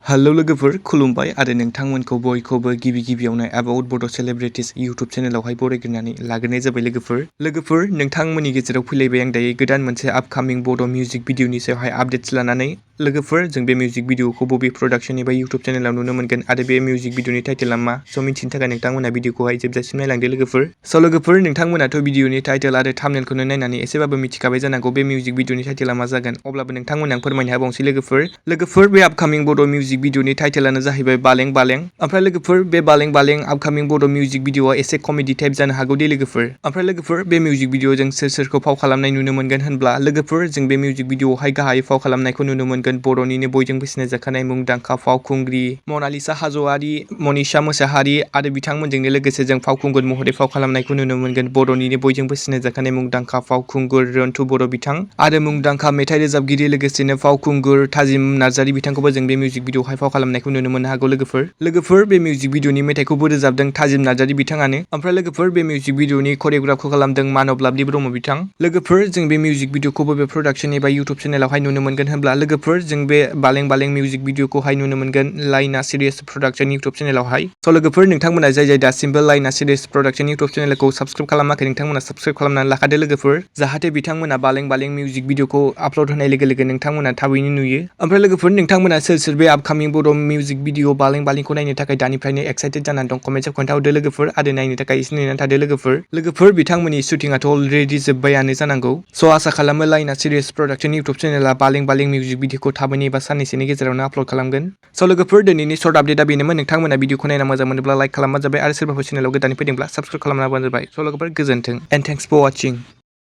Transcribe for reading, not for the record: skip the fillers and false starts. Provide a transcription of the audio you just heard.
hello लोगोफोर खुलुमबाय आरो नोंथांमोनखौ बयखौबो गिबियावनो एबाउट बड' सेलिब्रिटीज इउटुब चेनेलावहाय बरायग्रोनानै लाग्रोनाय जाबाय लोगोफोर नोंथांमोननि गेजेराव फैलायबाय आं दायो गोदान मोनसे आपकामिं बड' मिउजिक भिडिअनि सायावहाय आपडेट्स लानानै लोगोफोर जों बे मिउजिक भिडिअखौ बबे प्रडाक्शन एबा इउटुब चेनेलाव नुनो मोनगोन आरो बे मिउजिक भिडिअनि टाइटेला मा स' मिन्थिनो थाखाय नोंथांमोना भिडिअखौहाय जोबजासिम नायलांदो लोगोफोर नोंथांमोनाथ' भिडिअनि टाइटेल आरो थाम्बनेलखौनो नायनानै एसेबाबो मिथिखाबाय जानांगौ बे मिउजिक भिडिअनि टाइटेला मा जागोन अब्लाबो नोंथांमोना आं फोरमायनो हाबावसै लोगोफोर बे आपकामिं बड' मिउजिक भिडिअनि टाइटेलानो जाहैबाय बालें बालें ओमफ्राय लोगोफोर बे बालें बालें आपकामिं बड' मिउजिक भिडिअआ एसे कमेडि टाइप जानो हागौ दे लोगोफोर बे मिउजिक भिडिअ जों सोरखौ फाव खालामनाय नुनो मोनगोन होनब्ला लोगोफोर जों बे मिउजिक भिडिअआवहाय गाहायै फाव खालामनायखौ नुनो मोनगोन बर'निनो बयजोंबो सिनायजाखानाय मुंदांखा फावखुंग्रि मनालिसा हाज'वारि मनीषा मोसाहारि आरो बिथांमोनजोंनो लोगोसे जों फावखुंगुर महरै फाव खालामनायखौ नुनो मोनगोन बर'निनो बयजोंबो सिनायजाखानाय मुंदांखा फावखुंगुर रन्टु बर' बिथां आरो मुंदांखा मेथाइ रोजाबगिरि लोगोसेनो फावखुंगुर थाजिम नार्जारि बिथांखौबो जों बे मिउजिक भिडिअआवहाय फाव खालामनायखौ नुनो मोननो हागौ लोगोफोर बे मिउजिक भिडिअनि मेथाइखौबो रोजाबदों थाजिम नार्जारि बिथाङानो ओमफ्राय लोगोफोर बे मिउजिक भिडिअनि करिय'ग्राफखौ खालामदों मानब लाबलि ब्रह्म बिथां लोगोफोर जों बे मिउजिक भिडिअखौबो बे प्रडाक्शन एबा इउटुब चेनेलावहाय नुनो मोनगोन होनब्ला लोगोफोर जों बे बालें बालें मिउजिक भिडिअखौहाय नुनो मोनगोन लाइना सिरियास प्रडाक्शन इउटुब चेनेलावहाय स' लोगोफोर नोंथांमोना जाय दासिमबो लाइना सिरियास प्रडाक्शन इउटुब चेनेलखौ साबस्क्राइब खालामाखै नोंथांमोना साबस्क्राइब खालामनानै लाखादो लोगोफोर जाहाथे बिथांमोना बालें बालें मिउजिक भिडिअखौ आपल'ड होनाय लोगो नोंथांमोना थाबैनो नुयो ओमफ्राय लोगोफोर नोंथांमोना सोर बे आपकामिं बड' मिउजिक भिडिअ बालें बालेंखौ नायनो थाखाय दानिफ्रायनो एक्साइटेड जानानै दं कमेन्टआव खोन्थाहरदो लोगोफोर आरो नायनो थाखाय एसे नेनानै थादो लोगोफोर बिथांमोननि शुटिंआथ' अलरेडि जोब्बायानो जानांगौ स' आसा खालामो लाइना सिरियास प्रडाक्शन इउटुब चेनेला बालें बालें मिउजिक भिडिअखौ थाबैनो एबा साननैसोनि गेजेरावनो आपल'ड खालामगोन स' लोगोफोर दिनैनि सर्ट आपडेटआ बेनोमोन नोंथांमोना भिडिअखौ नायना मोजां मोनोब्ला लाइक खालामबानो जाबाय आरो सोरबाफोर चेनेलाव गोदानै फैदोंब्ला साबस्क्राइब खालामना होबानो जाबाय स' लोगोफोर गोजोन्थों एन्ड थेंक्स फर वाचिं